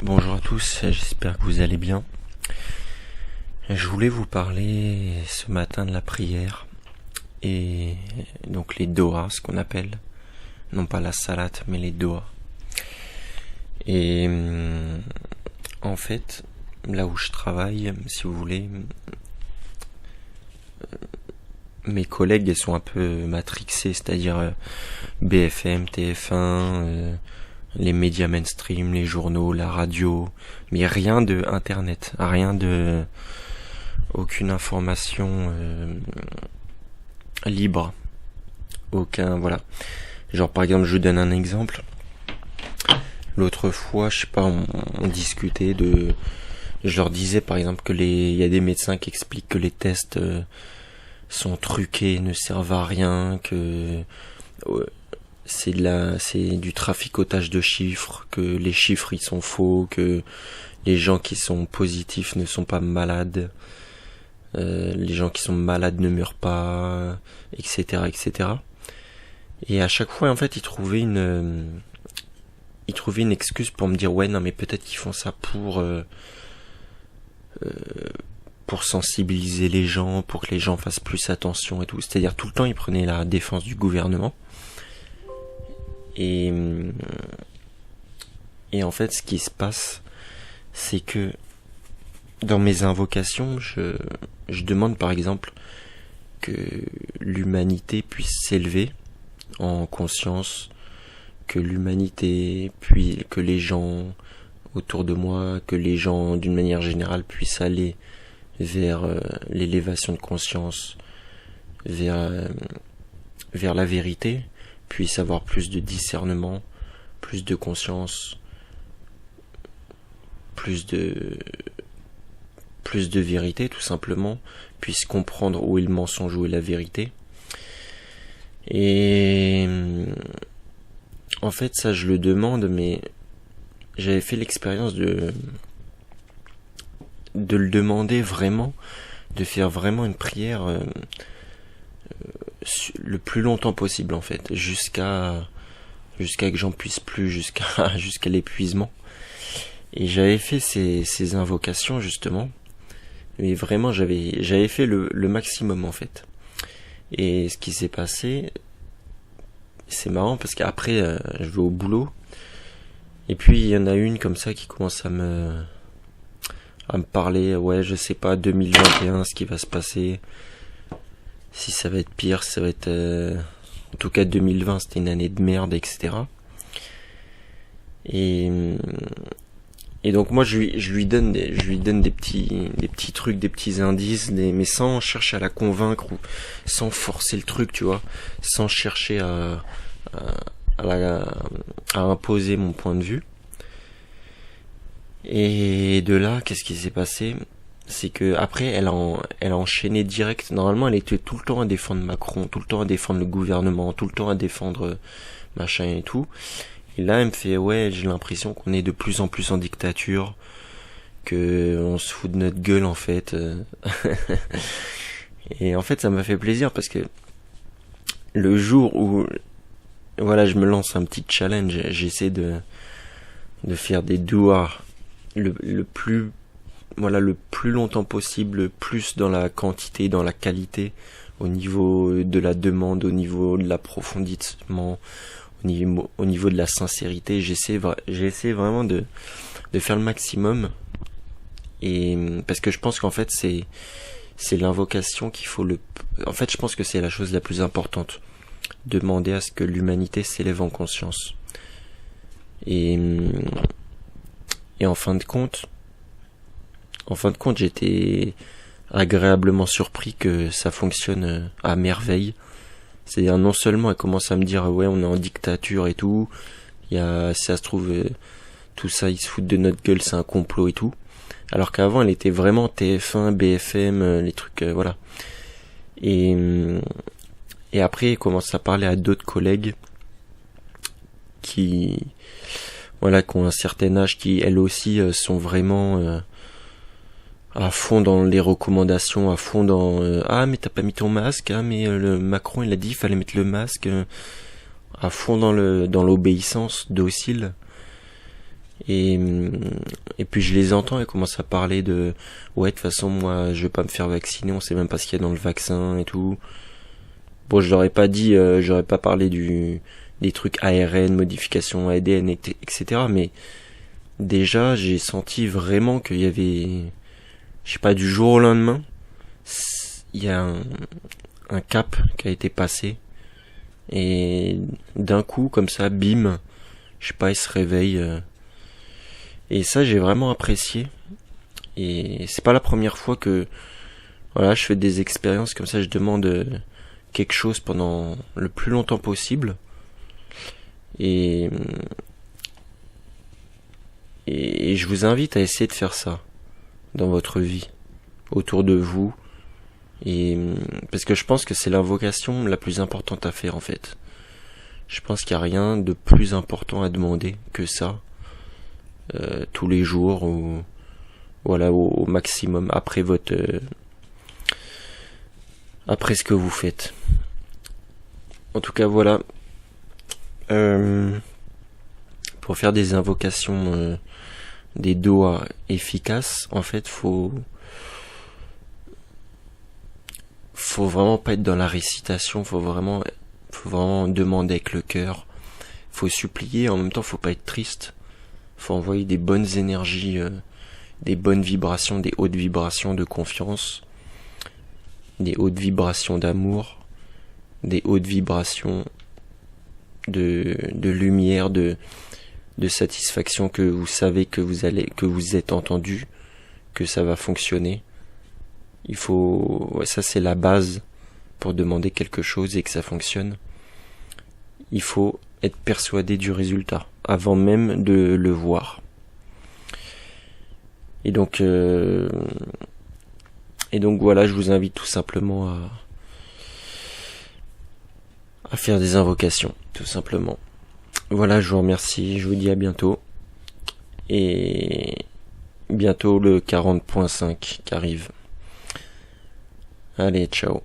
Bonjour à tous, j'espère que vous allez bien. Je voulais vous parler ce matin de la prière et donc les dohas, ce qu'on appelle, non pas la salate mais les dohas. Et en fait, là où je travaille, si vous voulez, mes collègues sont un peu matrixés, c'est-à-dire BFM, TF1, les médias mainstream, les journaux, la radio, mais rien de internet, rien de aucune information libre, aucun, voilà. Genre par exemple, je vous donne un exemple. L'autre fois, je sais pas, on discutait de, je leur disais par exemple que il y a des médecins qui expliquent que les tests sont truqués, ne servent à rien, que c'est du traficotage de chiffres, que les chiffres ils sont faux, que les gens qui sont positifs ne sont pas malades, les gens qui sont malades ne meurent pas, etc., etc. Et à chaque fois, en fait, ils trouvaient une excuse pour me dire ouais, non, mais peut-être qu'ils font ça pour sensibiliser les gens, pour que les gens fassent plus attention et tout. C'est-à-dire tout le temps, ils prenaient la défense du gouvernement. Et en fait, ce qui se passe, c'est que dans mes invocations, je demande par exemple que l'humanité puisse s'élever en conscience, que l'humanité puis que les gens autour de moi, que les gens d'une manière générale puissent aller vers l'élévation de conscience, vers la vérité, puissent avoir plus de discernement, plus de conscience, plus de vérité tout simplement, puissent comprendre où est le mensonge, où est la vérité. Et en fait ça je le demande, mais j'avais fait l'expérience de le demander vraiment, de faire vraiment une prière le plus longtemps possible en fait, jusqu'à que j'en puisse plus, jusqu'à l'épuisement. Et j'avais fait ces invocations justement, mais vraiment j'avais fait le maximum en fait. Et ce qui s'est passé, c'est marrant parce qu'après je vais au boulot et puis il y en a une comme ça qui commence à me parler, ouais, je sais pas, 2021, ce qui va se passer, si ça va être pire, si ça va être en tout cas 2020 c'était une année de merde, etc. Et donc moi je lui donne des petits trucs, des petits indices, mais sans chercher à la convaincre ou sans forcer le truc, tu vois, sans chercher à imposer mon point de vue. Et de là, qu'est-ce qui s'est passé? C'est que après, elle a enchaîné direct. Normalement, elle était tout le temps à défendre Macron, tout le temps à défendre le gouvernement, tout le temps à défendre machin et tout. Et là, elle me fait, ouais, j'ai l'impression qu'on est de plus en plus en dictature, que on se fout de notre gueule en fait. Et en fait, ça m'a fait plaisir parce que le jour où, voilà, je me lance un petit challenge, j'essaie de faire des doigts le plus longtemps possible, plus dans la quantité, dans la qualité, au niveau de la demande, au niveau de l'approfondissement, au niveau de la sincérité. J'essaie vraiment de faire le maximum, et parce que je pense qu'en fait c'est l'invocation qu'il faut en fait je pense que c'est la chose la plus importante, demander à ce que l'humanité s'élève en conscience. Et en fin de compte, j'étais agréablement surpris que ça fonctionne à merveille. C'est-à-dire, non seulement elle commence à me dire ouais, on est en dictature et tout, si ça se trouve tout ça, ils se foutent de notre gueule, c'est un complot et tout, alors qu'avant elle était vraiment TF1, BFM, les trucs voilà. Et après elle commence à parler à d'autres collègues qui ont un certain âge, qui elles aussi sont vraiment à fond dans les recommandations, à fond dans ah mais t'as pas mis ton masque, ah mais le Macron il a dit il fallait mettre le masque, à fond dans l'obéissance docile. Et, et puis je les entends, ils commencent à parler de ouais, de toute façon moi je vais pas me faire vacciner, on sait même pas ce qu'il y a dans le vaccin et tout. Bon, je leur ai pas dit, j'aurais pas parlé des trucs ARN, modification ADN, etc. Mais déjà, j'ai senti vraiment qu'il y avait, je sais pas, du jour au lendemain, il y a un cap qui a été passé. Et d'un coup, comme ça, bim, je sais pas, ils se réveillent. Et ça, j'ai vraiment apprécié. Et c'est pas la première fois que, voilà, je fais des expériences comme ça, je demande quelque chose pendant le plus longtemps possible. Et, et je vous invite à essayer de faire ça dans votre vie, autour de vous. Et parce que je pense que c'est l'invocation la plus importante à faire en fait. Je pense qu'il n'y a rien de plus important à demander que ça, tous les jours ou voilà au maximum après après ce que vous faites. En tout cas voilà. Pour faire des invocations, des doigts efficaces, en fait, faut vraiment pas être dans la récitation, faut vraiment demander avec le cœur, faut supplier, en même temps faut pas être triste, faut envoyer des bonnes énergies, des bonnes vibrations, des hautes vibrations de confiance, des hautes vibrations d'amour, des hautes vibrations de lumière, de satisfaction, que vous savez que vous êtes entendu, que ça va fonctionner. Il faut, ouais, ça c'est la base pour demander quelque chose et que ça fonctionne. Il faut être persuadé du résultat avant même de le voir. Et donc voilà, je vous invite tout simplement à faire des invocations, tout simplement. Voilà, je vous remercie, je vous dis à bientôt. Et bientôt le 40.5 qui arrive. Allez, ciao.